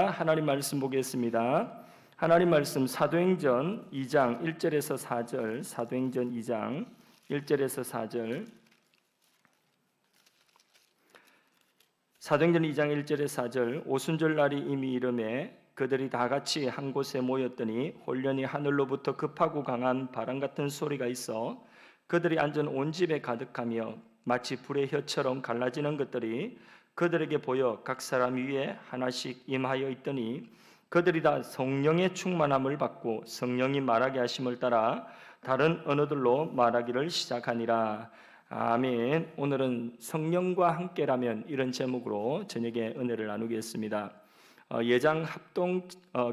하나님 말씀 보겠습니다. 하나님 말씀 사도행전 2장 1절에서 4절, 사도행전 2장 1절에서 4절, 사도행전 2장 1절에서 4절. 오순절 날이 이미 이르매 그들이 다 같이 한 곳에 모였더니 홀련히 하늘로부터 급하고 강한 바람 같은 소리가 있어 그들이 앉은 온 집에 가득하며 마치 불의 혀처럼 갈라지는 것들이 그들에게 보여 각 사람 위에 하나씩 임하여 있더니 그들이 다 성령의 충만함을 받고 성령이 말하게 하심을 따라 다른 언어들로 말하기를 시작하니라. 아멘. 오늘은 성령과 함께라면 이런 제목으로 저녁에 은혜를 나누겠습니다. 예장 합동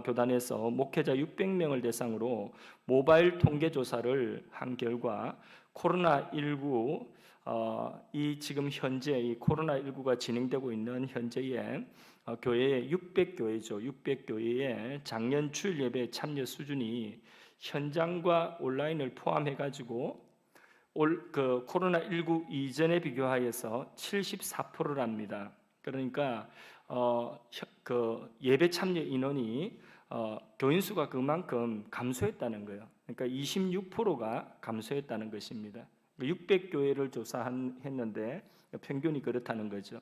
교단에서 목회자 600명을 대상으로 모바일 통계 조사를 한 결과 코로나19 이 지금 현재 이 코로나19가 진행되고 있는 현재의 교회의 600교회죠. 600교회의 작년 주일 예배 참여 수준이 현장과 온라인을 포함해 가지고 그 코로나19 이전에 비교하여서 74%랍니다. 그러니까 그 예배 참여 인원이 교인 수가 그만큼 감소했다는 거예요. 그러니까 26%가 감소했다는 것입니다. 600교회를 조사했는데 평균이 그렇다는 거죠.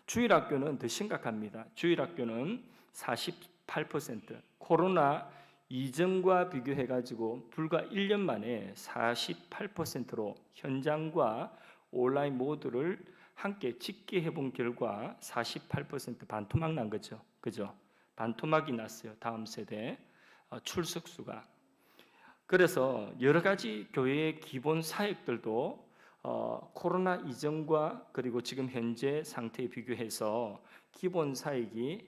주일학교는 더 심각합니다. 주일학교는 48%, 코로나 이전과 비교해가지고 불과 1년 만에 48%로 현장과 온라인 모두를 함께 집계해 본 결과 48% 반토막 난 거죠. 그죠? 반토막이 났어요. 다음 세대 출석수가. 그래서 여러 가지 교회의 기본 사역들도 코로나 이전과 그리고 지금 현재 상태에 비교해서 기본 사역이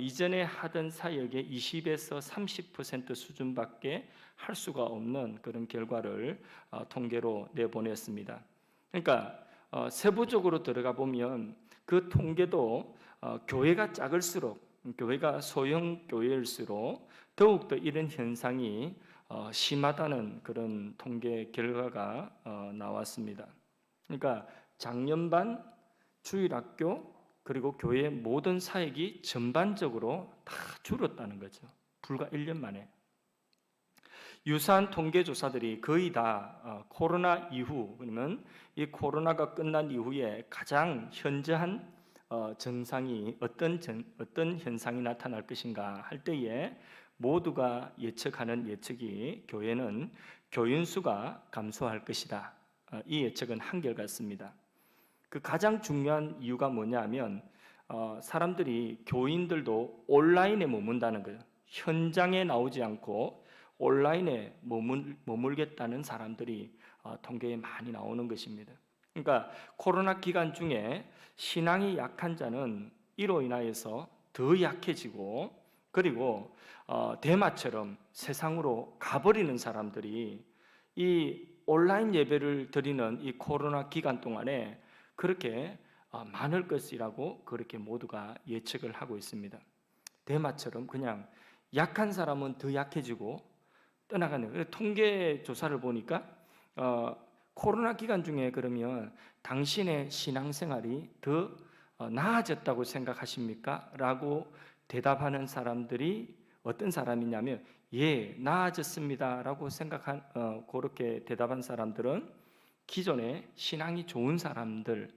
이전에 하던 사역의 20에서 30% 수준밖에 할 수가 없는 그런 결과를 통계로 내보냈습니다. 그러니까 세부적으로 들어가 보면 그 통계도 교회가 작을수록, 교회가 소형 교회일수록 더욱더 이런 현상이 심하다는 그런 통계 결과가 나왔습니다. 그러니까 작년반 주일학교 그리고 교회의 모든 사역이 전반적으로 다 줄었다는 거죠. 불과 1년 만에. 유사한 통계 조사들이 거의 다 코로나 이후, 그러면 이 코로나가 끝난 이후에 가장 현저한 증상이 어떤 현상이 나타날 것인가 할 때에 모두가 예측하는 예측이 교회는 교인 수가 감소할 것이다. 이 예측은 한결같습니다. 그 가장 중요한 이유가 뭐냐면 사람들이 교인들도 온라인에 머문다는 거예요. 현장에 나오지 않고 온라인에 머물겠다는 사람들이 통계에 많이 나오는 것입니다. 그러니까 코로나 기간 중에 신앙이 약한 자는 이로 인하여서 더 약해지고 그리고 대마처럼 세상으로 가버리는 사람들이 이 온라인 예배를 드리는 이 코로나 기간 동안에 그렇게 많을 것이라고 그렇게 모두가 예측을 하고 있습니다. 대마처럼 그냥 약한 사람은 더 약해지고 떠나가는 통계 조사를 보니까 코로나 기간 중에 그러면 당신의 신앙생활이 더 나아졌다고 생각하십니까? 라고 대답하는 사람들이 어떤 사람이냐면 예, 나아졌습니다 라고 그렇게 대답한 사람들은 기존에 신앙이 좋은 사람들은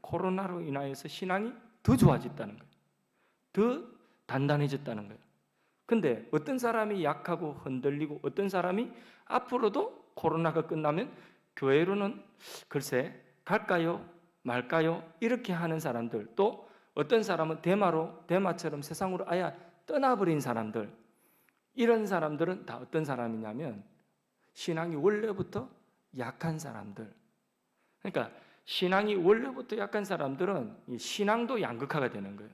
코로나로 인하여서 신앙이 더 좋아졌다는 거예요. 더 단단해졌다는 거예요. 근데 어떤 사람이 약하고 흔들리고 어떤 사람이 앞으로도 코로나가 끝나면 교회로는 글쎄 갈까요 말까요 이렇게 하는 사람들, 또 어떤 사람은 대마처럼 세상으로 아예 떠나버린 사람들, 이런 사람들은 다 어떤 사람이냐면 신앙이 원래부터 약한 사람들. 그러니까 신앙이 원래부터 약한 사람들은 이 신앙도 양극화가 되는 거예요.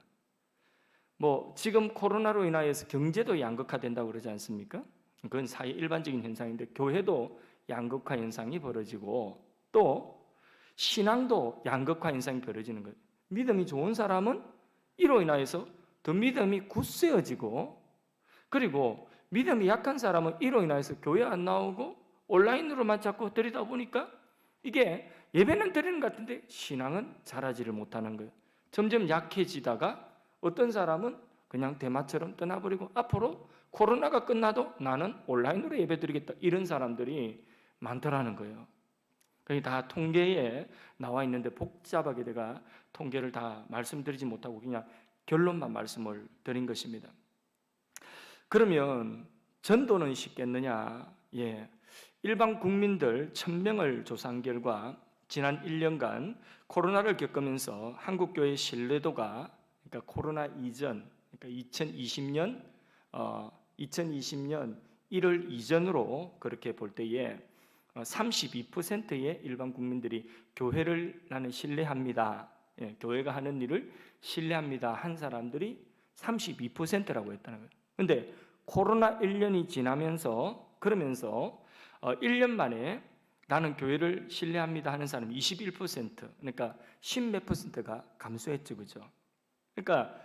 뭐 지금 코로나로 인하여서 경제도 양극화된다고 그러지 않습니까? 그건 사회 일반적인 현상인데 교회도 양극화 현상이 벌어지고 또 신앙도 양극화 현상이 벌어지는 거예요. 믿음이 좋은 사람은 이로 인하여서 더 믿음이 굳세어지고 그리고 믿음이 약한 사람은 이로 인하여서 교회 안 나오고 온라인으로만 자꾸 드리다 보니까 이게 예배는 드리는 것 같은데 신앙은 자라지를 못하는 거예요. 점점 약해지다가 어떤 사람은 그냥 대마처럼 떠나버리고 앞으로 코로나가 끝나도 나는 온라인으로 예배드리겠다 이런 사람들이 많더라는 거예요. 그게 다 통계에 나와 있는데 복잡하게 내가 통계를 다 말씀드리지 못하고 그냥 결론만 말씀을 드린 것입니다. 그러면 전도는 쉽겠느냐? 예. 일반 국민들 1000명을 조사한 결과 지난 1년간 코로나를 겪으면서 한국교회의 신뢰도가 그러니까 코로나 이전, 그러니까 2020년 1월 이전으로 그렇게 볼 때에 32%의 일반 국민들이 교회를 나는 신뢰합니다. 예, 교회가 하는 일을 신뢰합니다. 한 사람들이 32%라고 했다는 거예요. 근데 코로나 1년이 지나면서 그러면서 1년 만에 나는 교회를 신뢰합니다 하는 사람이 21%, 그러니까 10몇 %가 감소했죠. 그죠? 그러니까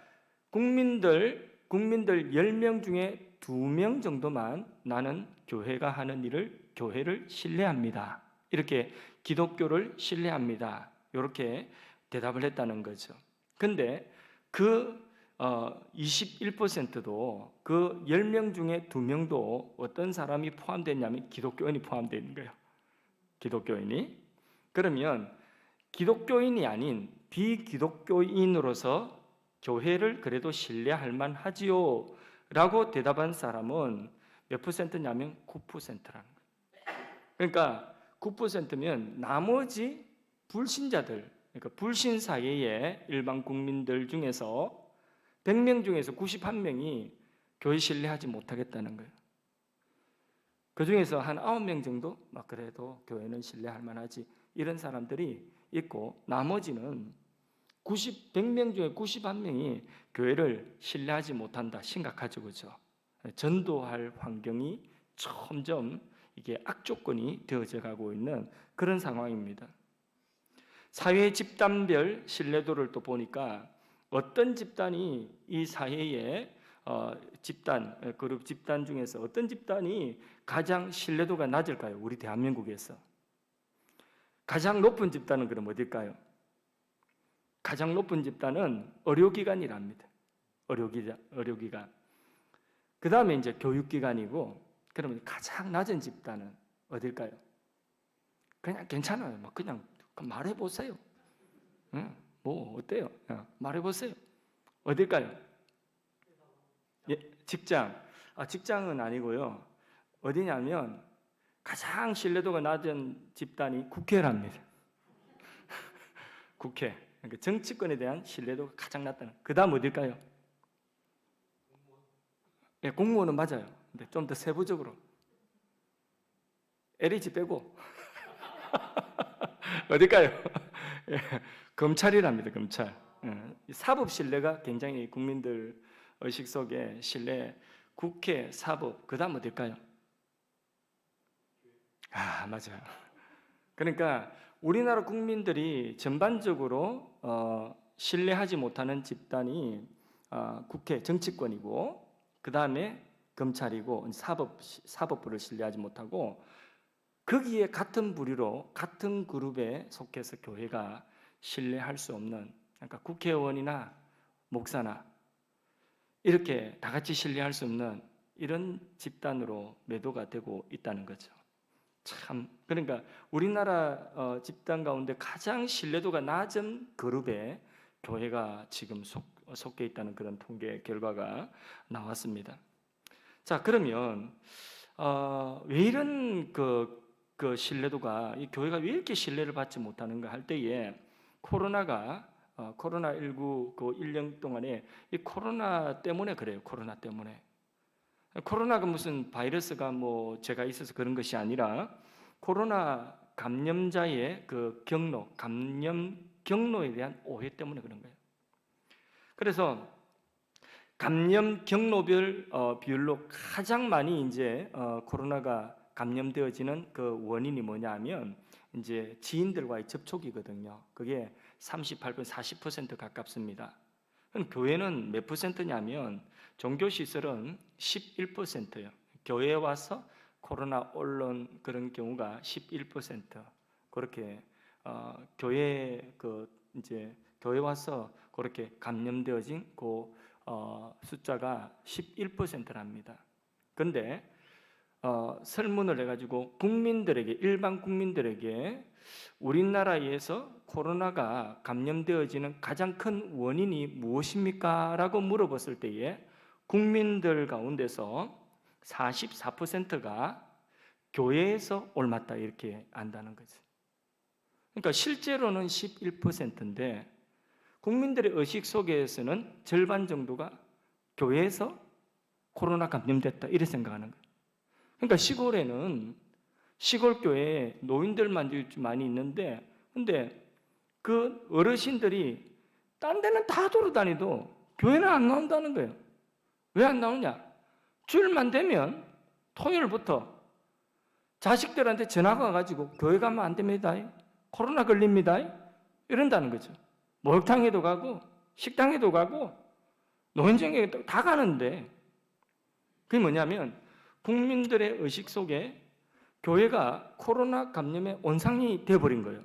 국민들 10명 중에 2명 정도만 나는 교회가 하는 일을 교회를 신뢰합니다. 이렇게 기독교를 신뢰합니다. 이렇게 대답을 했다는 거죠. 근데 그 21%도 그 10명 중에 2명도 어떤 사람이 포함됐냐면 기독교인이 포함되어 있는 거예요. 기독교인이. 그러면 기독교인이 아닌 비기독교인으로서 교회를 그래도 신뢰할 만하지요 라고 대답한 사람은 몇 %냐면 9%라는 거예요. 그러니까 9%면 나머지 불신자들, 그러니까 불신 사회의 일반 국민들 중에서 100명 중에서 91명이 교회 신뢰하지 못하겠다는 거예요. 그 중에서 한 9명 정도 막 그래도 교회는 신뢰할 만하지 이런 사람들이 있고 나머지는 100명 중에 91명이 교회를 신뢰하지 못한다. 심각하죠. 그죠? 전도할 환경이 점점 이게 악조건이 되어져 가고 있는 그런 상황입니다. 사회 집단별 신뢰도를 또 보니까 어떤 집단이 이 사회의 그룹 집단 중에서 어떤 집단이 가장 신뢰도가 낮을까요? 우리 대한민국에서 가장 높은 집단은 그럼 어딜까요? 가장 높은 집단은 의료기관이랍니다. 의료기관. 그 다음에 이제 교육기관이고, 그러면 가장 낮은 집단은 어딜까요? 그냥 괜찮아요. 뭐 그냥 말해보세요. 뭐 어때요? 말해보세요. 어딜까요? 예, 직장. 직장은 아니고요. 어디냐면 가장 신뢰도가 낮은 집단이 국회랍니다. 국회. 그러니까 정치권에 대한 신뢰도가 가장 낮다는. 그 다음 어딜까요? 예, 공무원은 맞아요. 근데 좀 더 세부적으로. LH 빼고. 어딜까요? 예, 검찰이랍니다. 검찰. 사법 신뢰가 굉장히 국민들 의식 속에 신뢰, 국회, 사법, 그 다음 어딜까요? 맞아요. 그러니까 우리나라 국민들이 전반적으로 신뢰하지 못하는 집단이 국회, 정치권이고 그 다음에 검찰이고 사법부를 신뢰하지 못하고 거기에 같은 부류로 같은 그룹에 속해서 교회가 신뢰할 수 없는, 그러니까 국회의원이나 목사나 이렇게 다 같이 신뢰할 수 없는 이런 집단으로 매도가 되고 있다는 거죠. 참, 그러니까 우리나라 집단 가운데 가장 신뢰도가 낮은 그룹에 교회가 지금 속해 있다는 그런 통계 결과가 나왔습니다. 자, 그러면 왜 이런 그 신뢰도가, 이 교회가 왜 이렇게 신뢰를 받지 못하는가 할 때에 코로나19 그 1년 동안에 이 코로나 때문에 그래요. 코로나 때문에. 코로나가 무슨 바이러스가 뭐 제가 있어서 그런 것이 아니라 코로나 감염자의 그 감염 경로에 대한 오해 때문에 그런 거예요. 그래서 감염 경로별 비율로 가장 많이 이제 코로나가 감염되어지는 그 원인이 뭐냐면 이제 지인들과의 접촉이거든요. 그게 38%, 40% 가깝습니다. 그럼 교회는 몇 %냐면 종교시설은 11%예요. 교회에 와서 코로나 올라온 그런 경우가 11%. 그렇게 교회에 와서 그렇게 감염되어진 그 숫자가 11%랍니다. 그런데 설문을 해가지고 국민들에게, 일반 국민들에게 우리나라에서 코로나가 감염되어지는 가장 큰 원인이 무엇입니까? 라고 물어봤을 때에 국민들 가운데서 44%가 교회에서 옮았다 이렇게 안다는 거죠. 그러니까 실제로는 11%인데 국민들의 의식 속에서는 절반 정도가 교회에서 코로나 감염됐다 이렇게 생각하는 거예요. 그러니까 시골에는 시골 교회에 노인들만 많이 있는데, 근데 그 어르신들이 딴 데는 다 돌아다니도 교회는 안 나온다는 거예요. 왜 안 나오냐? 주일만 되면 토요일부터 자식들한테 전화가 와가지고 교회 가면 안 됩니다. 코로나 걸립니다. 이런다는 거죠. 목욕탕에도 가고 식당에도 가고 노인정에 다 가는데, 그게 뭐냐면 국민들의 의식 속에 교회가 코로나 감염의 온상이 되어버린 거예요.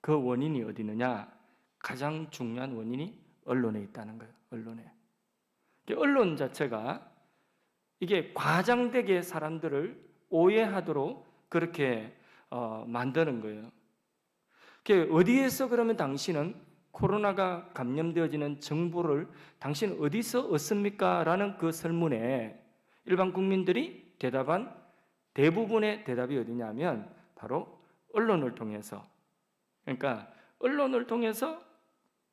그 원인이 어디 있느냐? 가장 중요한 원인이 언론에 있다는 거예요. 언론에. 언론 자체가 이게 과장되게 사람들을 오해하도록 그렇게 만드는 거예요. 어디에서 그러면 당신은 코로나가 감염되어지는 정보를 당신은 어디서 얻습니까? 라는 그 설문에 일반 국민들이 대답한 대부분의 대답이 어디냐면 바로 언론을 통해서, 그러니까 언론을 통해서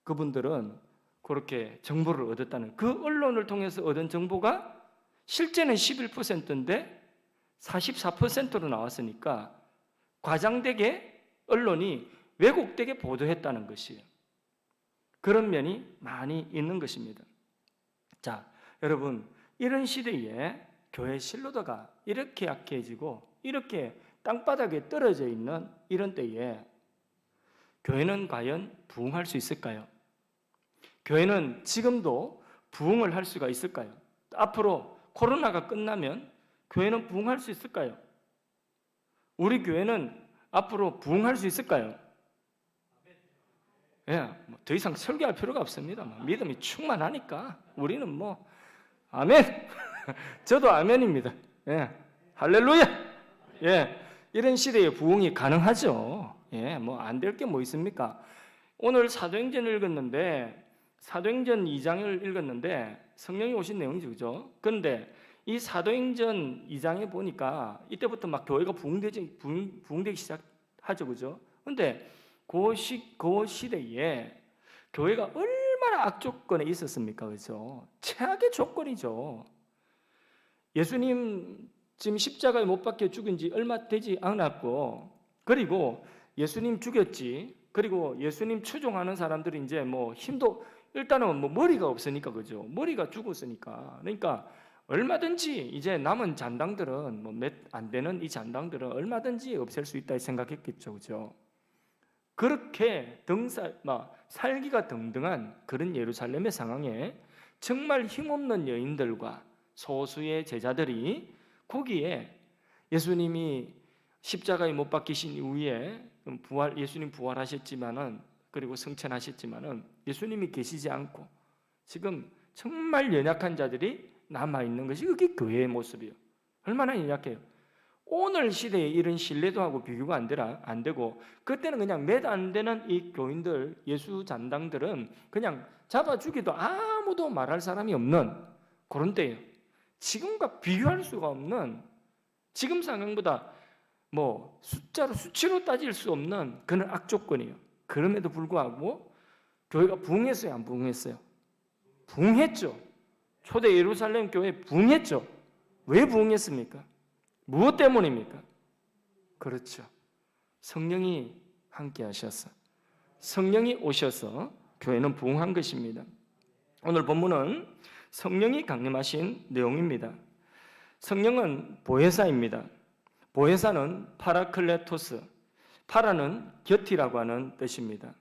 그분들은 그렇게 정보를 얻었다는, 그 언론을 통해서 얻은 정보가 실제는 11%인데 44%로 나왔으니까 과장되게 언론이 왜곡되게 보도했다는 것이에요. 그런 면이 많이 있는 것입니다. 자, 여러분, 이런 시대에 교회 신로도가 이렇게 약해지고 이렇게 땅바닥에 떨어져 있는 이런 때에 교회는 과연 부흥할 수 있을까요? 교회는 지금도 부흥을 할 수가 있을까요? 앞으로 코로나가 끝나면 교회는 부흥할 수 있을까요? 우리 교회는 앞으로 부흥할 수 있을까요? 예, 더 이상 설교할 필요가 없습니다. 믿음이 충만하니까 우리는 아멘. 저도 아멘입니다. 예, 할렐루야. 예, 이런 시대에 부흥이 가능하죠. 예, 안 될 게 뭐 있습니까? 오늘 사도행전을 읽었는데 사도행전 2장을 읽었는데 성령이 오신 내용이죠, 그죠? 그런데 이 사도행전 2장에 보니까 이때부터 막 교회가 부흥되기 시작하죠, 그죠? 그런데 그 시대에 교회가 얼마나 악조건에 있었습니까? 그죠? 최악의 조건이죠. 예수님 지금 십자가에 못 박혀 죽은 지 얼마 되지 않았고, 그리고 예수님 죽였지, 그리고 예수님 추종하는 사람들이 이제 힘도, 일단은 머리가 없으니까, 그죠? 머리가 죽었으니까. 그러니까 얼마든지 이제 남은 잔당들은 몇 안 되는 이 잔당들은 얼마든지 없앨 수 있다 생각했겠죠, 그죠? 그렇게 살기가 등등한 그런 예루살렘의 상황에 정말 힘없는 여인들과 소수의 제자들이 거기에 예수님이 십자가에 못 박히신 이후에 예수님 부활하셨지만은, 그리고 승천하셨지만은 예수님이 계시지 않고 지금 정말 연약한 자들이 남아 있는 것이 그게 교회의 모습이에요. 얼마나 연약해요. 오늘 시대에 이런 신뢰도하고 비교가 안 되고, 그때는 그냥 몇 안 되는 이 교인들, 예수 잔당들은 그냥 잡아 죽이도 아무도 말할 사람이 없는 그런 때예요. 지금과 비교할 수가 없는, 지금 상황보다 수치로 따질 수 없는 그런 악조건이에요. 그럼에도 불구하고 교회가 부흥했어요, 안 부흥했어요? 부흥했죠. 초대 예루살렘 교회 부흥했죠. 왜 부흥했습니까? 무엇 때문입니까? 그렇죠. 성령이 함께 하셔서, 성령이 오셔서 교회는 부흥한 것입니다. 오늘 본문은 성령이 강림하신 내용입니다. 성령은 보혜사입니다. 보혜사는 파라클레토스, 파라는 곁이라고 하는 뜻입니다.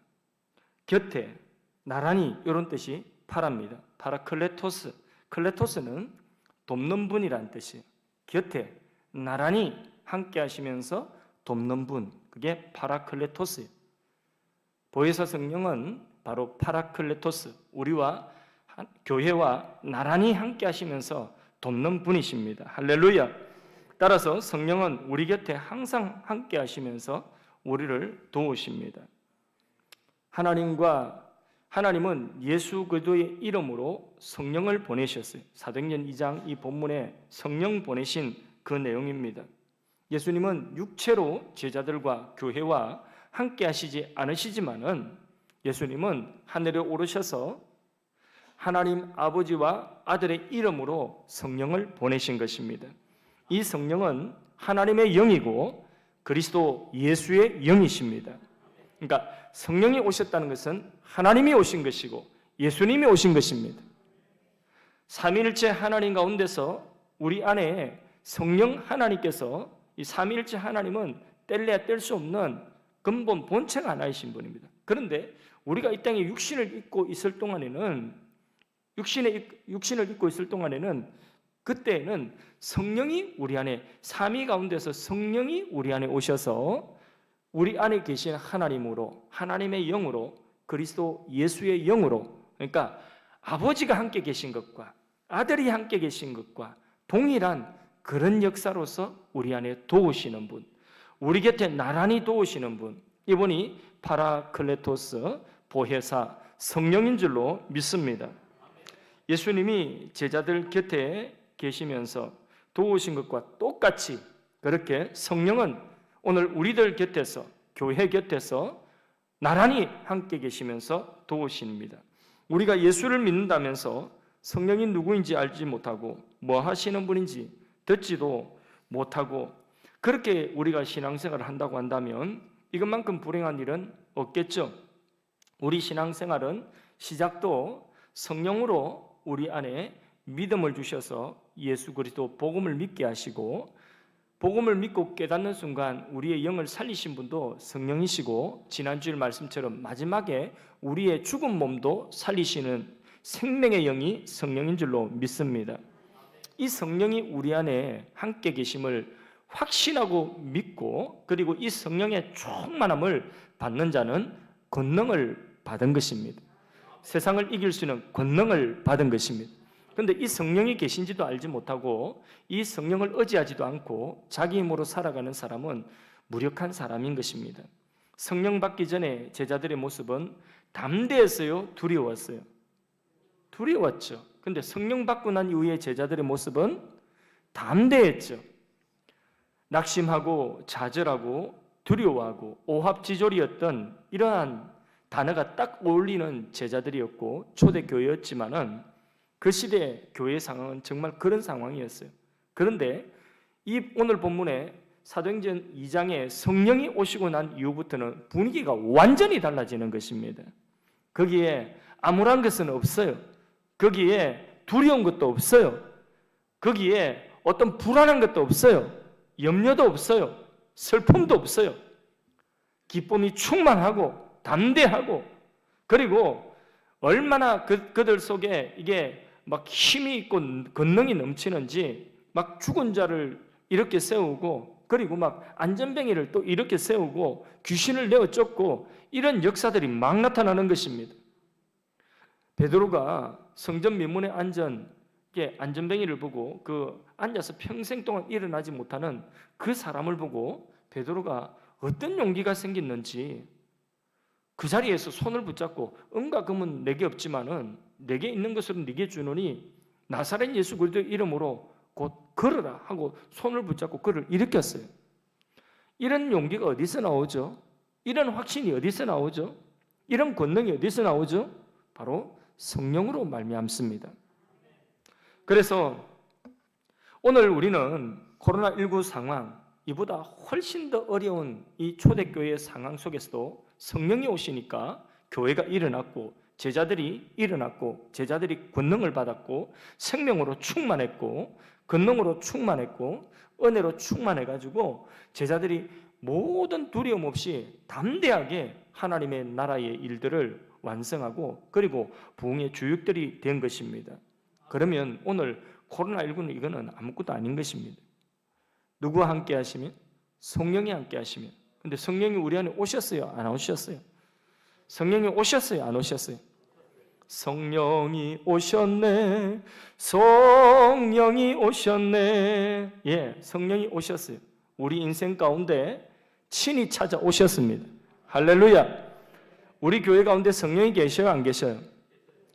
곁에, 나란히 이런 뜻이 파라입니다. 파라클레토스, 클레토스는 돕는 분이라는 뜻이에요. 곁에 나란히 함께 하시면서 돕는 분, 그게 파라클레토스예요. 보혜사 성령은 바로 파라클레토스, 우리와 교회와 나란히 함께 하시면서 돕는 분이십니다. 할렐루야. 따라서 성령은 우리 곁에 항상 함께 하시면서 우리를 도우십니다. 하나님은 예수 그리스도의 이름으로 성령을 보내셨어요. 사도행전 2장 이 본문에 성령 보내신 그 내용입니다. 예수님은 육체로 제자들과 교회와 함께 하시지 않으시지만은 예수님은 하늘에 오르셔서 하나님 아버지와 아들의 이름으로 성령을 보내신 것입니다. 이 성령은 하나님의 영이고 그리스도 예수의 영이십니다. 그러니까 성령이 오셨다는 것은 하나님이 오신 것이고 예수님이 오신 것입니다. 삼위일체 하나님 가운데서 우리 안에 성령 하나님께서 이 삼위일체 하나님은 뗄래야 뗄 수 없는 근본 본체가 하나이신 분입니다. 그런데 우리가 이 땅에 육신을 입고 있을 동안에는 그때에는 성령이 우리 안에 삼위 가운데서 성령이 우리 안에 오셔서 우리 안에 계신 하나님으로 하나님의 영으로 그리스도 예수의 영으로 그러니까 아버지가 함께 계신 것과 아들이 함께 계신 것과 동일한 그런 역사로서 우리 안에 도우시는 분, 우리 곁에 나란히 도우시는 분, 이분이 파라클레토스 보혜사 성령인 줄로 믿습니다. 예수님이 제자들 곁에 계시면서 도우신 것과 똑같이 그렇게 성령은 오늘 우리들 곁에서 교회 곁에서 나란히 함께 계시면서 도우십니다. 우리가 예수를 믿는다면서 성령이 누구인지 알지 못하고 뭐 하시는 분인지 듣지도 못하고 그렇게 우리가 신앙생활을 한다고 한다면 이것만큼 불행한 일은 없겠죠. 우리 신앙생활은 시작도 성령으로 우리 안에 믿음을 주셔서 예수 그리스도 복음을 믿게 하시고 복음을 믿고 깨닫는 순간 우리의 영을 살리신 분도 성령이시고 지난주일 말씀처럼 마지막에 우리의 죽은 몸도 살리시는 생명의 영이 성령인 줄로 믿습니다. 이 성령이 우리 안에 함께 계심을 확신하고 믿고 그리고 이 성령의 충만함을 받는 자는 권능을 받은 것입니다. 세상을 이길 수 있는 권능을 받은 것입니다. 그런데 이 성령이 계신지도 알지 못하고 이 성령을 의지하지도 않고 자기 힘으로 살아가는 사람은 무력한 사람인 것입니다. 성령 받기 전에 제자들의 모습은 담대했어요? 두려웠어요? 두려웠죠. 그런데 성령 받고 난 이후에 제자들의 모습은 담대했죠. 낙심하고 좌절하고 두려워하고 오합지졸이었던 이러한 단어가 딱 어울리는 제자들이었고 초대교회였지만은 그 시대의 교회 상황은 정말 그런 상황이었어요. 그런데 이 오늘 본문에 사도행전 2장에 성령이 오시고 난 이후부터는 분위기가 완전히 달라지는 것입니다. 거기에 암울한 것은 없어요. 거기에 두려운 것도 없어요. 거기에 어떤 불안한 것도 없어요. 염려도 없어요. 슬픔도 없어요. 기쁨이 충만하고 담대하고 그리고 얼마나 그들 속에 이게 막 힘이 있고 권능이 넘치는지 막 죽은 자를 이렇게 세우고 그리고 막 안전뱅이를 또 이렇게 세우고 귀신을 내어 쫓고 이런 역사들이 막 나타나는 것입니다. 베드로가 성전 미문에 안전뱅이를 보고 그 앉아서 평생 동안 일어나지 못하는 그 사람을 보고 베드로가 어떤 용기가 생겼는지 그 자리에서 손을 붙잡고 은과 금은 내게 없지만은 내게 있는 것으로 네게 주노니 나사렛 예수 그리스도의 이름으로 곧 걸으라 하고 손을 붙잡고 그를 일으켰어요. 이런 용기가 어디서 나오죠? 이런 확신이 어디서 나오죠? 이런 권능이 어디서 나오죠? 바로 성령으로 말미암습니다. 그래서 오늘 우리는 코로나19 상황 이보다 훨씬 더 어려운 이 초대교회의 상황 속에서도 성령이 오시니까 교회가 일어났고 제자들이 일어났고 제자들이 권능을 받았고 생명으로 충만했고 권능으로 충만했고 은혜로 충만해가지고 제자들이 모든 두려움 없이 담대하게 하나님의 나라의 일들을 완성하고 그리고 부흥의 주역들이 된 것입니다. 그러면 오늘 코로나19는 이거는 아무것도 아닌 것입니다. 누구와 함께 하시면? 성령이 함께 하시면. 근데 성령이 우리 안에 오셨어요? 안 오셨어요? 성령이 오셨어요? 안 오셨어요? 성령이 오셨네. 성령이 오셨네. 예, 성령이 오셨어요. 우리 인생 가운데 친히 찾아오셨습니다. 할렐루야. 우리 교회 가운데 성령이 계셔요? 안 계셔요?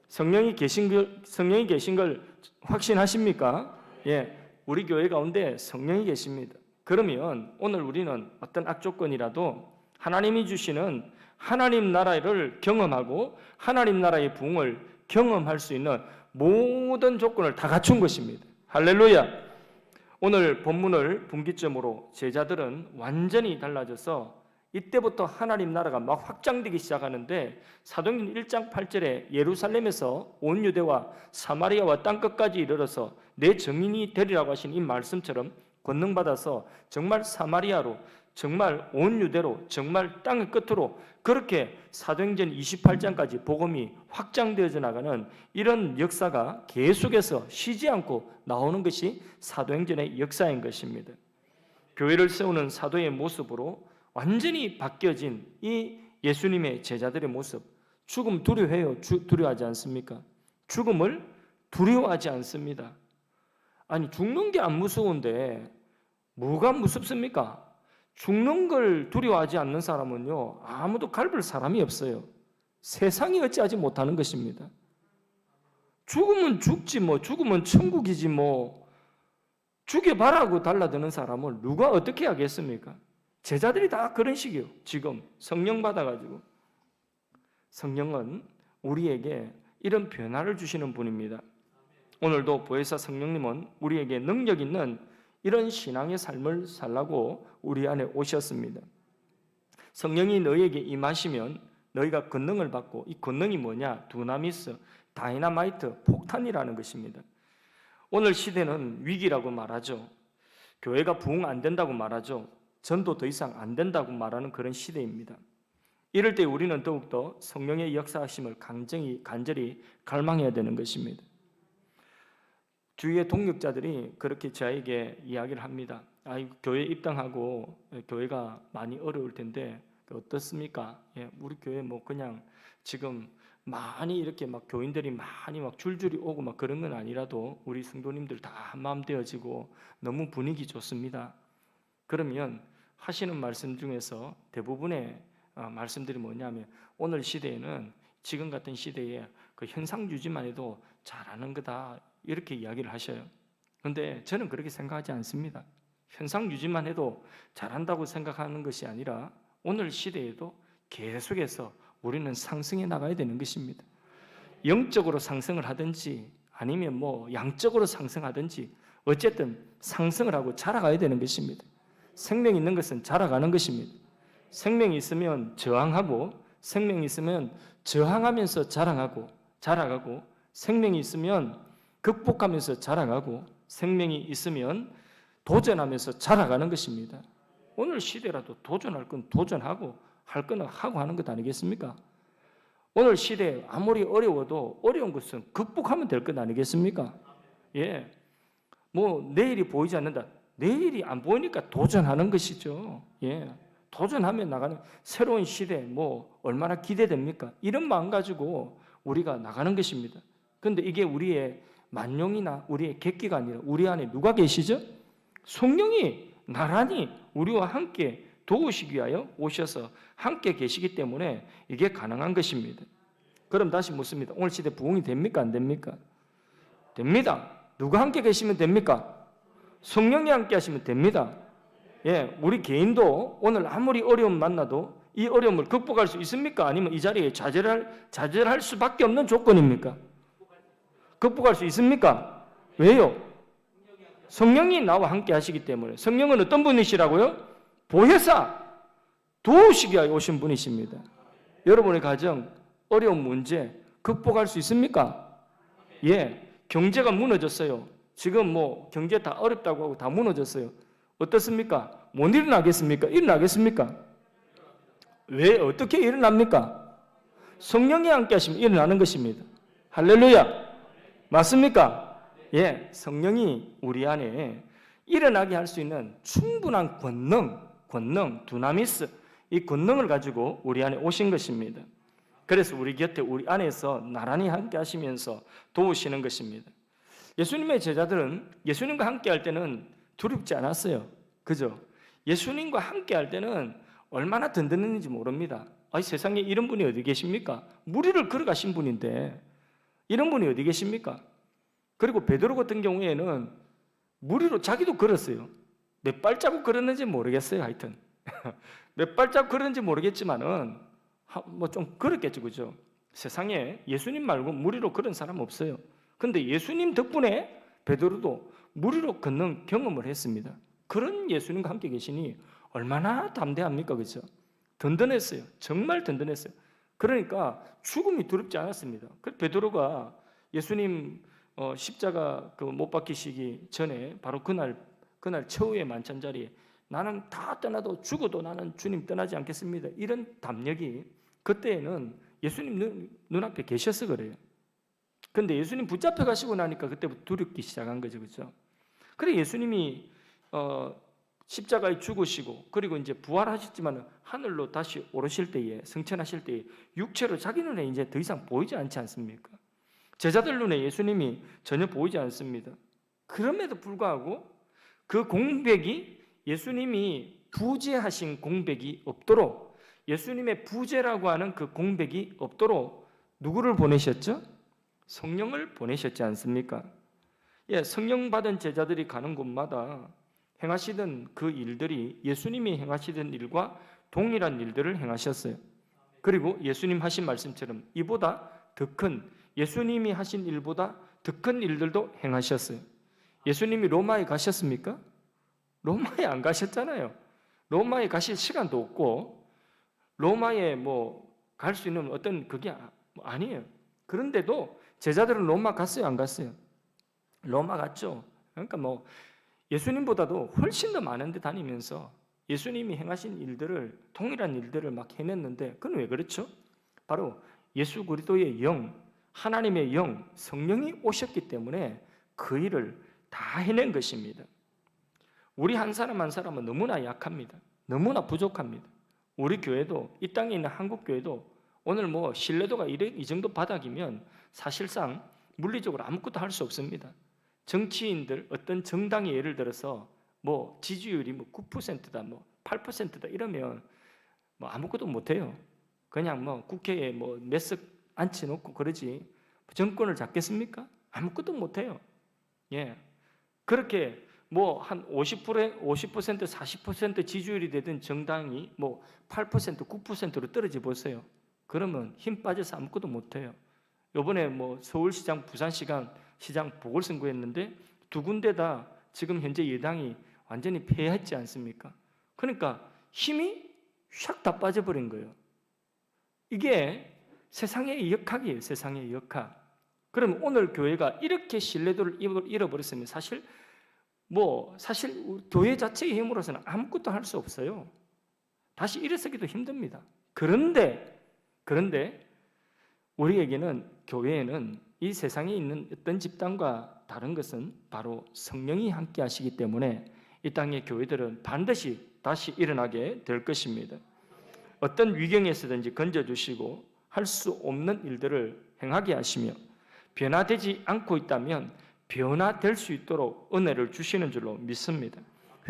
성령이 계신 걸 확신하십니까? 예, 우리 교회 가운데 성령이 계십니다. 그러면 오늘 우리는 어떤 악조건이라도 하나님이 주시는 하나님 나라를 경험하고 하나님 나라의 부흥을 경험할 수 있는 모든 조건을 다 갖춘 것입니다. 할렐루야. 오늘 본문을 분기점으로 제자들은 완전히 달라져서 이때부터 하나님 나라가 막 확장되기 시작하는데 사도행전 1장 8절에 예루살렘에서 온 유대와 사마리아와 땅끝까지 이르러서 내 증인이 되리라고 하신 이 말씀처럼 권능받아서 정말 사마리아로, 정말 온 유대로, 정말 땅의 끝으로 그렇게 사도행전 28장까지 복음이 확장되어져 나가는 이런 역사가 계속해서 쉬지 않고 나오는 것이 사도행전의 역사인 것입니다. 교회를 세우는 사도의 모습으로 완전히 바뀌어진 이 예수님의 제자들의 모습, 죽음 두려워해요? 두려워하지 않습니까? 죽음을 두려워하지 않습니다. 아니, 죽는 게 안 무서운데 뭐가 무섭습니까? 죽는 걸 두려워하지 않는 사람은요, 아무도 갈볼 사람이 없어요. 세상이 어찌하지 못하는 것입니다. 죽으면 죽지 뭐, 죽으면 천국이지 뭐, 죽여봐라고 달라드는 사람을 누가 어떻게 하겠습니까? 제자들이 다 그런 식이에요. 지금 성령 받아가지고. 성령은 우리에게 이런 변화를 주시는 분입니다. 오늘도 보혜사 성령님은 우리에게 능력 있는 이런 신앙의 삶을 살라고 우리 안에 오셨습니다. 성령이 너희에게 임하시면 너희가 권능을 받고, 이 권능이 뭐냐? 두나미스, 다이나마이트, 폭탄이라는 것입니다. 오늘 시대는 위기라고 말하죠. 교회가 부흥 안 된다고 말하죠. 전도 더 이상 안 된다고 말하는 그런 시대입니다. 이럴 때 우리는 더욱더 성령의 역사하심을 간절히 갈망해야 되는 것입니다. 주위의 동역자들이 그렇게 저에게 이야기를 합니다. 교회 입당하고 교회가 많이 어려울 텐데 어떻습니까? 예, 우리 교회 뭐 그냥 지금 많이 이렇게 막 교인들이 많이 막 줄줄이 오고 막 그런 건 아니라도 우리 성도님들 다 한마음 되어지고 너무 분위기 좋습니다. 그러면 하시는 말씀 중에서 대부분의 말씀들이 뭐냐면 오늘 시대에는 지금 같은 시대에 그 현상 유지만 해도 잘하는 거다 이렇게 이야기를 하셔요. 그런데 저는 그렇게 생각하지 않습니다. 현상 유지만 해도 잘한다고 생각하는 것이 아니라 오늘 시대에도 계속해서 우리는 상승해 나가야 되는 것입니다. 영적으로 상승을 하든지 아니면 뭐 양적으로 상승하든지 어쨌든 상승을 하고 자라가야 되는 것입니다. 생명이 있는 것은 자라가는 것입니다. 생명이 있으면 저항하고 생명이 있으면 저항하면서 자라가고 생명이 있으면 극복하면서 자라가고 생명이 있으면 도전하면서 자라가는 것입니다. 오늘 시대라도 도전할 건 도전하고 할 건 하고 하는 것 아니겠습니까? 오늘 시대에 아무리 어려워도 어려운 것은 극복하면 될 것 아니겠습니까? 예, 뭐 내일이 보이지 않는다. 내일이 안 보이니까 도전하는 것이죠. 예, 도전하면 나가는 새로운 시대 뭐 얼마나 기대됩니까? 이런 마음 가지고 우리가 나가는 것입니다. 그런데 이게 우리의 만용이나 우리의 객기가 아니라 우리 안에 누가 계시죠? 성령이 나란히 우리와 함께 도우시기 위하여 오셔서 함께 계시기 때문에 이게 가능한 것입니다. 그럼 다시 묻습니다. 오늘 시대 부흥이 됩니까? 안 됩니까? 됩니다. 누가 함께 계시면 됩니까? 성령이 함께 하시면 됩니다. 예, 우리 개인도 오늘 아무리 어려움 만나도 이 어려움을 극복할 수 있습니까? 아니면 이 자리에 좌절할 수밖에 없는 조건입니까? 극복할 수 있습니까? 왜요? 성령이 나와 함께 하시기 때문에. 성령은 어떤 분이시라고요? 보혜사, 도우시기 위하여 오신 분이십니다. 여러분의 가정, 어려운 문제 극복할 수 있습니까? 예, 경제가 무너졌어요. 지금 뭐 경제 다 어렵다고 하고 다 무너졌어요. 어떻습니까? 못 일어나겠습니까? 일어나겠습니까? 왜 어떻게 일어납니까? 성령이 함께 하시면 일어나는 것입니다. 할렐루야. 맞습니까? 예, 성령이 우리 안에 일어나게 할 수 있는 충분한 권능, 두나미스, 이 권능을 가지고 우리 안에 오신 것입니다. 그래서 우리 곁에 우리 안에서 나란히 함께 하시면서 도우시는 것입니다. 예수님의 제자들은 예수님과 함께 할 때는 두렵지 않았어요. 그죠? 예수님과 함께 할 때는 얼마나 든든했는지 모릅니다. 아니, 세상에 이런 분이 어디 계십니까? 무리를 걸어가신 분인데 이런 분이 어디 계십니까? 그리고 베드로 같은 경우에는 무리로 자기도 걸었어요. 몇 발자국 걸었는지 모르겠어요. 하여튼 몇 발자국 걸었는지 모르겠지만은 뭐 좀 걸었겠죠, 그죠? 세상에 예수님 말고 무리로 걸은 사람 없어요. 근데 예수님 덕분에 베드로도 무리로 걷는 경험을 했습니다. 그런 예수님과 함께 계시니 얼마나 담대합니까, 그죠? 든든했어요. 정말 든든했어요. 그러니까 죽음이 두렵지 않았습니다. 그 베드로가 예수님 십자가 못 박히시기 전에 바로 그날 최후의 만찬 자리에 나는 다 떠나도 죽어도 나는 주님 떠나지 않겠습니다. 이런 담력이 그때에는 예수님 눈앞에 계셔서 그래요. 근데 예수님 붙잡혀 가시고 나니까 그때부터 두렵기 시작한 거죠, 그렇죠? 그래 예수님이 십자가에 죽으시고 그리고 이제 부활하셨지만 하늘로 다시 오르실 때에 승천하실 때에 육체로 자기 눈에 이제 더 이상 보이지 않지 않습니까? 제자들 눈에 예수님이 전혀 보이지 않습니다. 그럼에도 불구하고 그 공백이 예수님이 부재하신 공백이 없도록 예수님의 부재라고 하는 그 공백이 없도록 누구를 보내셨죠? 성령을 보내셨지 않습니까? 예, 성령 받은 제자들이 가는 곳마다 행하시던 그 일들이 예수님이 행하시던 일과 동일한 일들을 행하셨어요. 그리고 예수님 하신 말씀처럼 이보다 더 큰 예수님이 하신 일보다 더 큰 일들도 행하셨어요. 예수님이 로마에 가셨습니까? 로마에 안 가셨잖아요. 로마에 가실 시간도 없고 로마에 갈 수 있는 어떤 그게 아니에요. 그런데도 제자들은 로마 갔어요, 안 갔어요? 로마 갔죠. 그러니까 예수님보다도 훨씬 더 많은 데 다니면서 예수님이 행하신 일들을 동일한 일들을 막 해냈는데 그건 왜 그렇죠? 바로 예수 그리스도의 영, 하나님의 영, 성령이 오셨기 때문에 그 일을 다 해낸 것입니다. 우리 한 사람 한 사람은 너무나 약합니다. 너무나 부족합니다. 우리 교회도 이 땅에 있는 한국 교회도 오늘 신뢰도가 이 정도 바닥이면 사실상 물리적으로 아무것도 할 수 없습니다. 정치인들 어떤 정당이 예를 들어서 지지율이 9%다 8%다 이러면 아무것도 못해요. 그냥 국회에 몇 석 앉혀놓고 그러지 정권을 잡겠습니까? 아무것도 못해요. 예, 그렇게 한 50%, 40% 지지율이 되던 정당이 8%, 9%로 떨어져 보세요. 그러면 힘 빠져서 아무것도 못해요. 이번에 서울시장, 부산시장 보궐선거했는데 두 군데 다 지금 현재 여당이 완전히 패했지 않습니까? 그러니까 힘이 샥 다 빠져버린 거예요. 이게 세상의 역학이에요. 세상의 역학. 그럼 오늘 교회가 이렇게 신뢰도를 잃어버렸으면 사실 교회 자체의 힘으로서는 아무것도 할 수 없어요. 다시 일어서기도 힘듭니다. 그런데 우리에게는 교회에는 이 세상에 있는 어떤 집단과 다른 것은 바로 성령이 함께 하시기 때문에 이 땅의 교회들은 반드시 다시 일어나게 될 것입니다. 어떤 위경에서든지 건져주시고 할 수 없는 일들을 행하게 하시며 변화되지 않고 있다면 변화될 수 있도록 은혜를 주시는 줄로 믿습니다.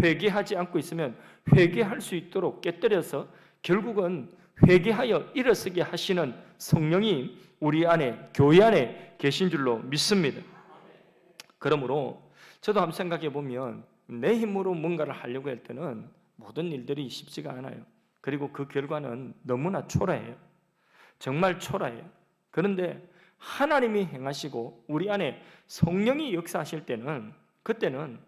회개하지 않고 있으면 회개할 수 있도록 깨뜨려서 결국은 회개하여 일어서게 하시는 성령이 우리 안에 교회 안에 계신 줄로 믿습니다. 그러므로 저도 한번 생각해 보면 내 힘으로 뭔가를 하려고 할 때는 모든 일들이 쉽지가 않아요. 그리고 그 결과는 너무나 초라해요. 정말 초라해요. 그런데 하나님이 행하시고 우리 안에 성령이 역사하실 때는 그때는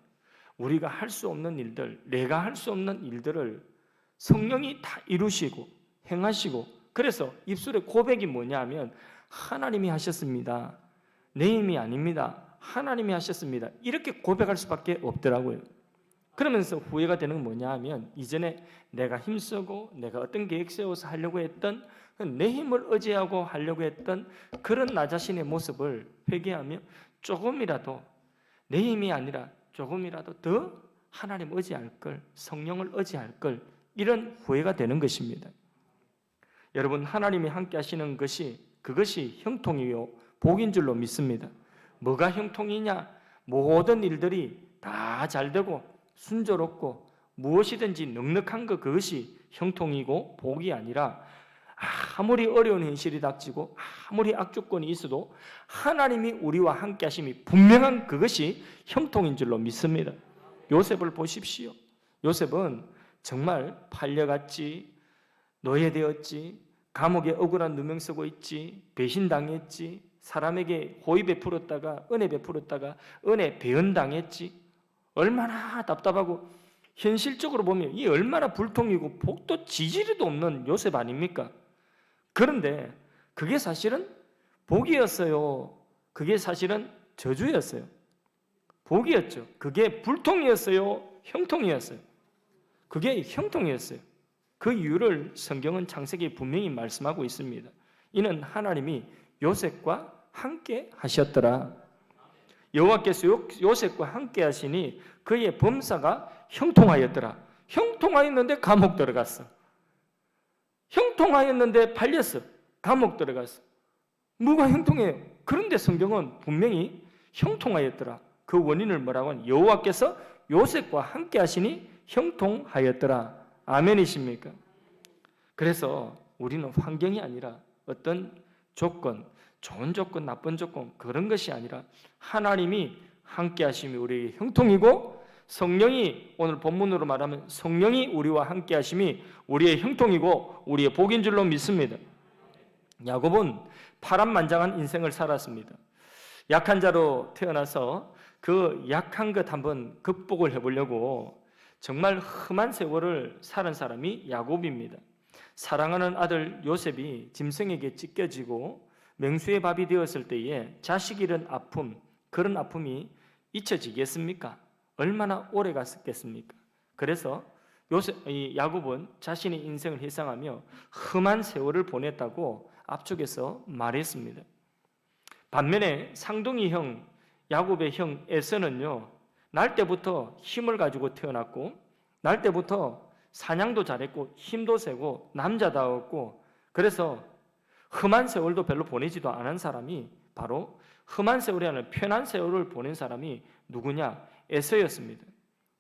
우리가 할 수 없는 일들, 내가 할 수 없는 일들을 성령이 다 이루시고 행하시고 그래서 입술의 고백이 뭐냐 하면 하나님이 하셨습니다. 내 힘이 아닙니다. 하나님이 하셨습니다. 이렇게 고백할 수밖에 없더라고요. 그러면서 후회가 되는 건 뭐냐 하면 이전에 내가 힘쓰고 내가 어떤 계획 세워서 하려고 했던 내 힘을 의지하고 하려고 했던 그런 나 자신의 모습을 회개하며 조금이라도 내 힘이 아니라 조금이라도 더 하나님 의지할 걸, 성령을 의지할 걸 이런 후회가 되는 것입니다. 여러분, 하나님이 함께 하시는 것이 그것이 형통이요 복인 줄로 믿습니다. 뭐가 형통이냐? 모든 일들이 다 잘되고 순조롭고 무엇이든지 넉넉한 것, 그것이 형통이고 복이 아니라 아무리 어려운 현실이 닥치고 아무리 악조건이 있어도 하나님이 우리와 함께 하심이 분명한 그것이 형통인 줄로 믿습니다. 요셉을 보십시오. 요셉은 정말 팔려갔지, 노예되었지, 감옥에 억울한 누명 쓰고 있지, 배신당했지, 사람에게 호의 베풀었다가 은혜 베풀었다가 은혜 배은당했지. 얼마나 답답하고 현실적으로 보면 이 얼마나 불통이고 복도 지지리도 없는 요셉 아닙니까? 그런데 그게 사실은 복이었어요. 그게 사실은 저주였어요. 복이었죠. 그게 불통이었어요. 형통이었어요. 그게 형통이었어요. 그 이유를 성경은 창세기에 분명히 말씀하고 있습니다. 이는 하나님이 요셉과 함께 하셨더라. 여호와께서 요셉과 함께 하시니 그의 범사가 형통하였더라. 형통하였는데 감옥 들어갔어. 형통하였는데 팔렸어. 감옥 들어갔어. 뭐가 형통해요? 그런데 성경은 분명히 형통하였더라. 그 원인을 뭐라고 하냐? 여호와께서 요셉과 함께 하시니 형통하였더라. 아멘이십니까? 그래서 우리는 환경이 아니라 어떤 조건, 좋은 조건, 나쁜 조건, 그런 것이 아니라 하나님이 함께 하심이 우리에게 형통이고, 성령이, 오늘 본문으로 말하면 성령이 우리와 함께 하심이 우리의 형통이고 우리의 복인 줄로 믿습니다. 야곱은 파란만장한 인생을 살았습니다. 약한 자로 태어나서 그 약한 것 한번 극복을 해보려고 정말 험한 세월을 살은 사람이 야곱입니다. 사랑하는 아들 요셉이 짐승에게 찢겨지고 맹수의 밥이 되었을 때에 자식 잃은 아픔, 그런 아픔이 잊혀지겠습니까? 얼마나 오래 갔겠습니까? 그래서 야곱은 자신의 인생을 희생하며 험한 세월을 보냈다고 앞쪽에서 말했습니다. 반면에 쌍둥이 형, 야곱의 형 에서는요, 날 때부터 힘을 가지고 태어났고, 날 때부터 사냥도 잘했고, 힘도 세고, 남자다웠고, 그래서 험한 세월도 별로 보내지도 않은 사람이 바로 험한 세월이 아니라 편한 세월을 보낸 사람이 누구냐? 에서였습니다.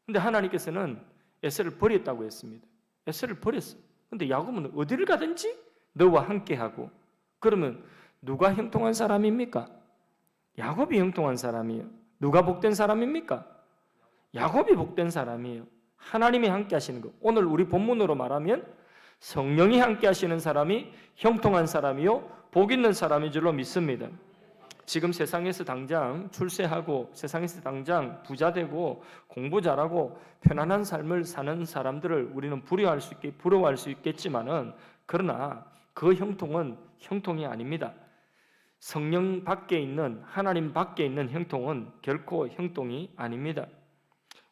근데 하나님께서는 에서를 버렸다고 했습니다. 에서를 버렸어요. 근데 야곱은 어디를 가든지 너와 함께하고, 그러면 누가 형통한 사람입니까? 야곱이 형통한 사람이에요. 누가 복된 사람입니까? 야곱이 복된 사람이에요. 하나님이 함께 하시는 것. 오늘 우리 본문으로 말하면 성령이 함께 하시는 사람이 형통한 사람이요 복 있는 사람인 줄로 믿습니다. 지금 세상에서 당장 출세하고 세상에서 당장 부자 되고 공부 잘하고 편안한 삶을 사는 사람들을 우리는 부러워할 수 있겠지만은, 그러나 그 형통은 형통이 아닙니다. 성령 밖에 있는, 하나님 밖에 있는 형통은 결코 형통이 아닙니다.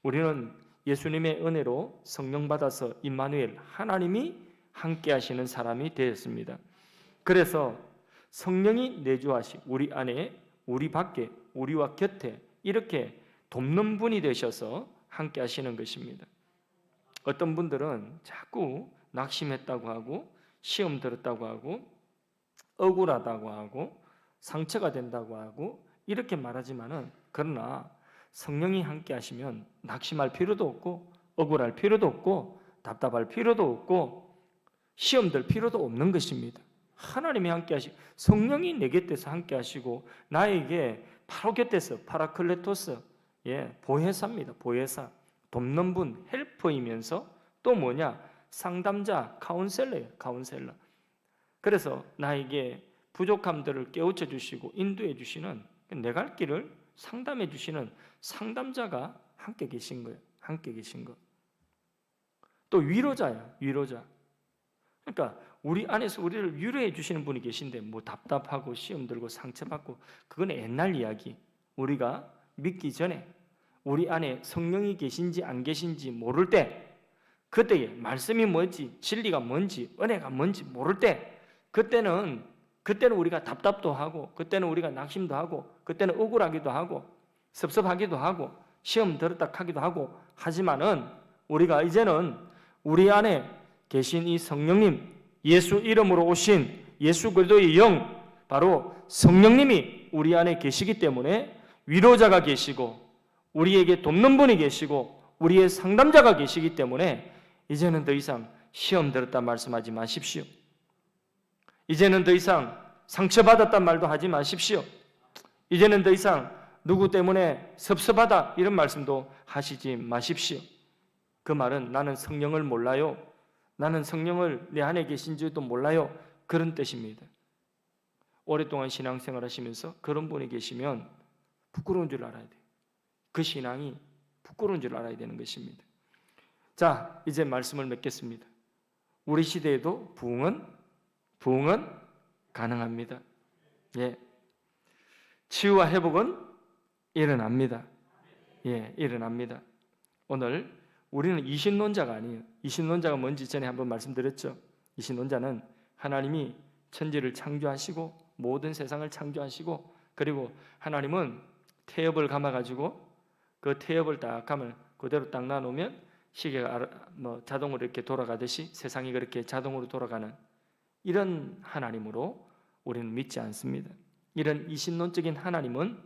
우리는 예수님의 은혜로 성령 받아서 임마누엘, 하나님이 함께 하시는 사람이 되었습니다. 그래서 성령이 내주하시 우리 안에, 우리 밖에, 우리와 곁에 이렇게 돕는 분이 되셔서 함께 하시는 것입니다. 어떤 분들은 자꾸 낙심했다고 하고 시험 들었다고 하고 억울하다고 하고 상처가 된다고 하고 이렇게 말하지만은, 그러나 성령이 함께 하시면 낙심할 필요도 없고 억울할 필요도 없고 답답할 필요도 없고 시험 들 필요도 없는 것입니다. 하나님이 함께 하시고 성령이 내 곁에서 함께 하시고 나에게 바로 곁에서 파라클레토스, 보혜사입니다. 보혜사, 돕는 분, 헬퍼이면서 또 뭐냐? 상담자, 카운셀러예요. 카운셀러. 그래서 나에게 부족함들을 깨우쳐 주시고 인도해 주시는, 내 갈 길을 상담해 주시는 상담자가 함께 계신 거예요. 함께 계신 거. 또 위로자야, 위로자. 그러니까 우리 안에서 우리를 위로해 주시는 분이 계신데 뭐 답답하고 시험 들고 상처받고 그건 옛날 이야기. 우리가 믿기 전에 우리 안에 성령이 계신지 안 계신지 모를 때, 그때에 말씀이 뭔지, 진리가 뭔지, 은혜가 뭔지 모를 때, 그때는 우리가 답답도 하고, 그때는 우리가 낙심도 하고, 그때는 억울하기도 하고 섭섭하기도 하고 시험 들었다 하기도 하고 하지만은, 우리가 이제는 우리 안에 계신 이 성령님, 예수 이름으로 오신 예수 그리스도의 영, 바로 성령님이 우리 안에 계시기 때문에 위로자가 계시고 우리에게 돕는 분이 계시고 우리의 상담자가 계시기 때문에 이제는 더 이상 시험 들었다 말씀하지 마십시오. 이제는 더 이상 상처받았단 말도 하지 마십시오. 이제는 더 이상 누구 때문에 섭섭하다 이런 말씀도 하시지 마십시오. 그 말은 나는 성령을 몰라요, 나는 성령을 내 안에 계신지도 몰라요, 그런 뜻입니다. 오랫동안 신앙생활 하시면서 그런 분이 계시면 부끄러운 줄 알아야 돼요. 그 신앙이 부끄러운 줄 알아야 되는 것입니다. 자, 이제 말씀을 맺겠습니다. 우리 시대에도 부흥은 가능합니다. 예. 치유와 회복은 일어납니다. 예, 일어납니다. 오늘 우리는 이신론자가 아니에요. 이신론자가 뭔지 전에 한번 말씀드렸죠. 이신론자는 하나님이 천지를 창조하시고 모든 세상을 창조하시고, 그리고 하나님은 태엽을 감아가지고 그 태엽을 딱 하면 그대로 딱 놔놓으면 시계가 자동으로 이렇게 돌아가듯이 세상이 그렇게 자동으로 돌아가는 이런 하나님으로 우리는 믿지 않습니다. 이런 이신론적인 하나님은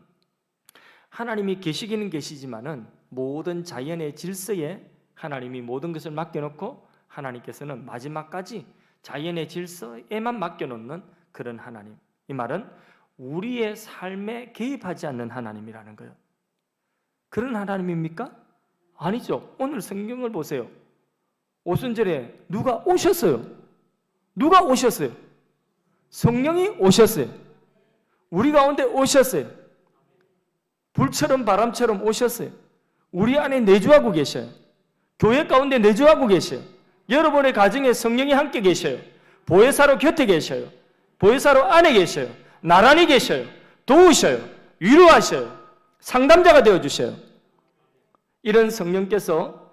하나님이 계시기는 계시지만은 모든 자연의 질서에 하나님이 모든 것을 맡겨놓고 하나님께서는 마지막까지 자연의 질서에만 맡겨놓는 그런 하나님. 이 말은 우리의 삶에 개입하지 않는 하나님이라는 거예요. 그런 하나님입니까? 아니죠. 오늘 성경을 보세요. 오순절에 누가 오셨어요? 누가 오셨어요? 성령이 오셨어요. 우리 가운데 오셨어요. 불처럼 바람처럼 오셨어요. 우리 안에 내주하고 계셔요. 교회 가운데 내주하고 계셔요. 여러분의 가정에 성령이 함께 계셔요. 보혜사로 곁에 계셔요. 보혜사로 안에 계셔요. 나란히 계셔요. 도우셔요. 위로하셔요. 상담자가 되어주셔요. 이런 성령께서,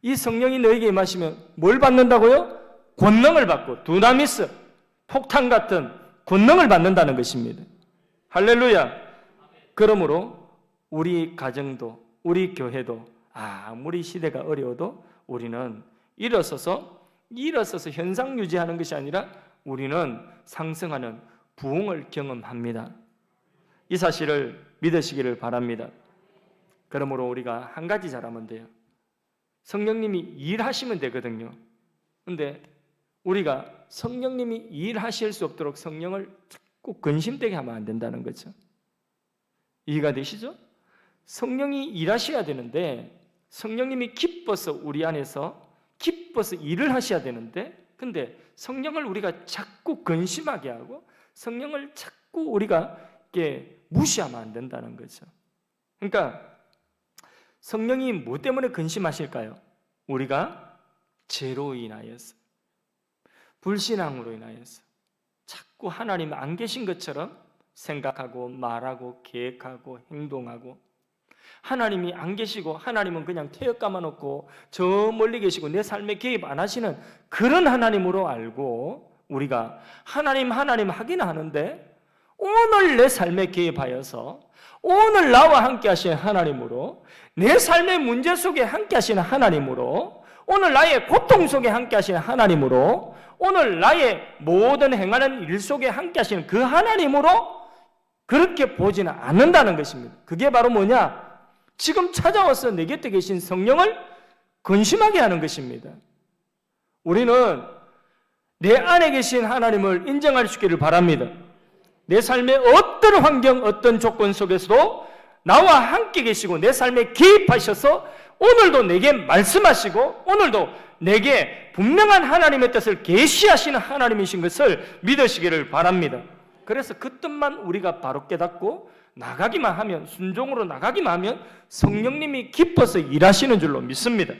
이 성령이 너에게 임하시면 뭘 받는다고요? 권능을 받고, 두나미스, 폭탄 같은 권능을 받는다는 것입니다. 할렐루야. 그러므로 우리 가정도 우리 교회도 아무리 시대가 어려워도 우리는 일어서서 현상 유지하는 것이 아니라 우리는 상승하는 부흥을 경험합니다. 이 사실을 믿으시기를 바랍니다. 그러므로 우리가 한 가지 잘하면 돼요. 성령님이 일하시면 되거든요. 그런데 우리가 성령님이 일하실 수 없도록 성령을 자꾸 근심되게 하면 안 된다는 거죠. 이해가 되시죠? 성령이 일하셔야 되는데, 성령님이 기뻐서 우리 안에서 기뻐서 일을 하셔야 되는데, 근데 성령을 우리가 자꾸 근심하게 하고 성령을 자꾸 우리가 이렇게 무시하면 안 된다는 거죠. 그러니까 성령이 뭐 때문에 근심하실까요? 우리가 죄로 인하여서, 불신앙으로 인하여서 자꾸 하나님 안 계신 것처럼 생각하고 말하고 계획하고 행동하고, 하나님이 안 계시고 하나님은 그냥 태엽 감아놓고 저 멀리 계시고 내 삶에 개입 안 하시는 그런 하나님으로 알고 우리가 하나님 하긴 하는데, 오늘 내 삶에 개입하여서 오늘 나와 함께 하시는 하나님으로, 내 삶의 문제 속에 함께 하시는 하나님으로, 오늘 나의 고통 속에 함께 하시는 하나님으로, 오늘 나의 모든 행하는 일 속에 함께 하시는 그 하나님으로 그렇게 보지는 않는다는 것입니다. 그게 바로 뭐냐? 지금 찾아와서 내 곁에 계신 성령을 근심하게 하는 것입니다. 우리는 내 안에 계신 하나님을 인정할 수 있기를 바랍니다. 내 삶의 어떤 환경, 어떤 조건 속에서도 나와 함께 계시고 내 삶에 개입하셔서 오늘도 내게 말씀하시고 오늘도 내게 분명한 하나님의 뜻을 계시하시는 하나님이신 것을 믿으시기를 바랍니다. 그래서 그 뜻만 우리가 바로 깨닫고 나가기만 하면, 순종으로 나가기만 하면 성령님이 기뻐서 일하시는 줄로 믿습니다.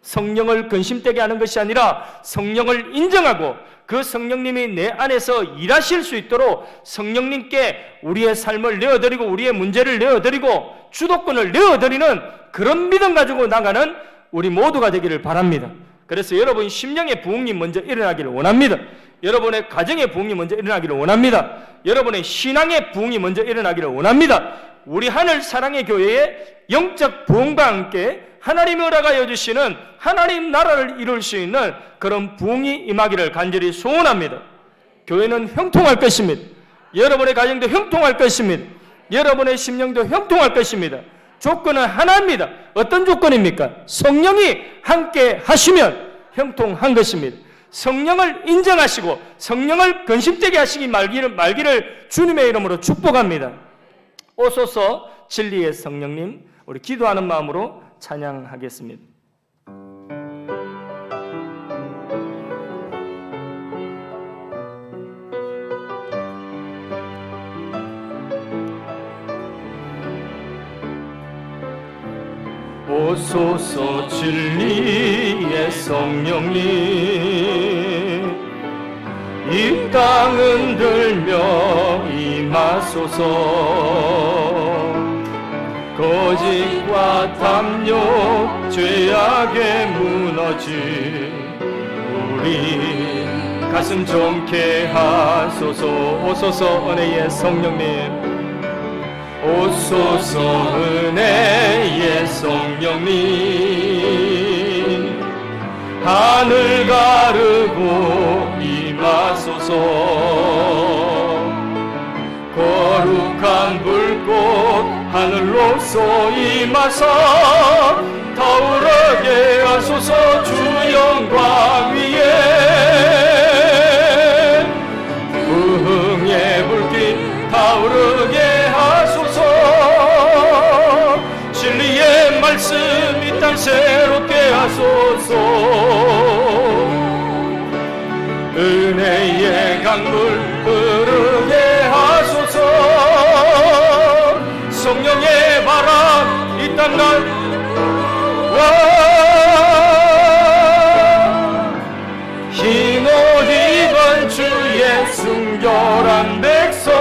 성령을 근심되게 하는 것이 아니라 성령을 인정하고 그 성령님이 내 안에서 일하실 수 있도록 성령님께 우리의 삶을 내어드리고 우리의 문제를 내어드리고 주도권을 내어드리는 그런 믿음 가지고 나가는 우리 모두가 되기를 바랍니다. 그래서 여러분 심령의 부흥이 먼저 일어나기를 원합니다. 여러분의 가정의 부흥이 먼저 일어나기를 원합니다. 여러분의 신앙의 부흥이 먼저 일어나기를 원합니다. 우리 하늘 사랑의 교회의 영적 부흥과 함께 하나님이 허락하여 주시는 하나님 나라를 이룰 수 있는 그런 부흥이 임하기를 간절히 소원합니다. 교회는 형통할 것입니다. 여러분의 가정도 형통할 것입니다. 여러분의 심령도 형통할 것입니다. 조건은 하나입니다. 어떤 조건입니까? 성령이 함께 하시면 형통한 것입니다. 성령을 인정하시고 성령을 근심되게 하시기 말기를 주님의 이름으로 축복합니다. 오소서 진리의 성령님, 우리 기도하는 마음으로 찬양하겠습니다. 오소서 진리의 성령님, 이 땅 흔들며 임하소서. 거짓과 탐욕 죄악에 무너진 우리 가슴 정케 하소서. 오소서 은혜의 성령님, 오소서 은혜의 성령님, 하늘 가르고 임하소서. 거룩한 불꽃 하늘로서 임하사 타오르게 하소서. 주 영광 위에 부흥의 불빛 타오르게 하소서. 진리의 말씀 이 땅 새롭게 하소서. 은혜의 강물 흐르게 하소서. 성령의 바람 이 땅 날와 흰 옷 입은 주의 순결한 백성,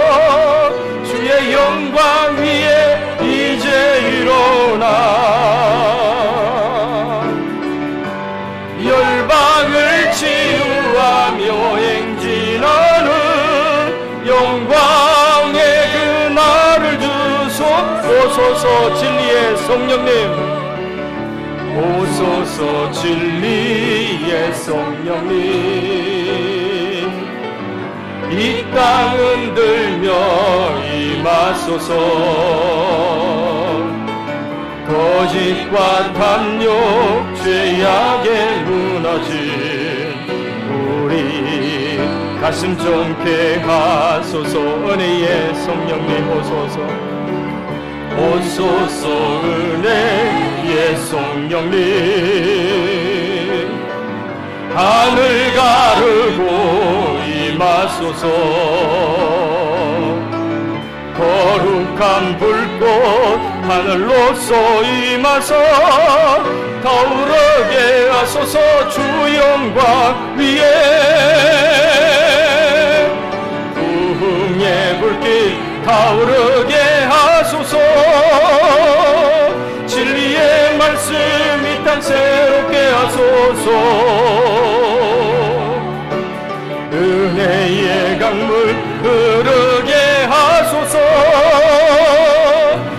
주의 영광 위에 이제 일어나 열방을 치유하며 행진하는 영광의 그 날을 오소서 진리의 성령님, 오소서 진리의 성령님, 이 땅 흔들며 임하소서. 거짓과 탐욕 죄악에 무너진 우리 가슴 정케 하소서. 은혜의 성령님 오소서. 오소서 은혜의 성령님, 하늘 가르고 임하소서. 거룩한 불꽃 하늘로서 임하사 타오르게 하소서. 주 영광 위에 부흥의 불길 타오르게 하소서. 진리의 말씀 이 땅 새롭게 하소서. 은혜의 강물 흐르게 하소서.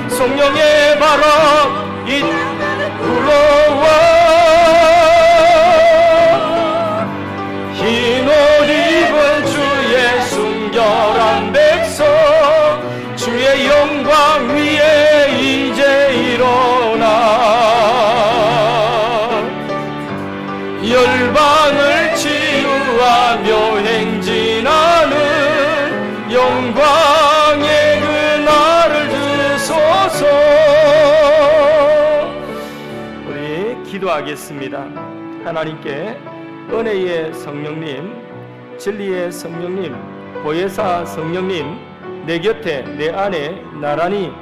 성령의 바람 이 불어와 흰 옷 입은 주의 순결한 백성, 주의 영광 위에 이제 일어나 열방을 치유하며 행진하는 영광의 그 날을 주소서. 우리 기도하겠습니다. 하나님께 은혜의 성령님, 진리의 성령님, 보혜사 성령님, 내 곁에 내 안에 나란히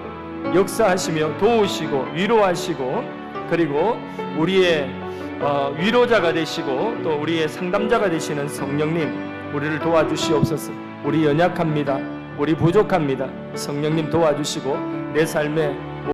역사하시며 도우시고 위로하시고, 그리고 우리의 위로자가 되시고 또 우리의 상담자가 되시는 성령님, 우리를 도와주시옵소서. 우리 연약합니다. 우리 부족합니다. 성령님 도와주시고 내 삶에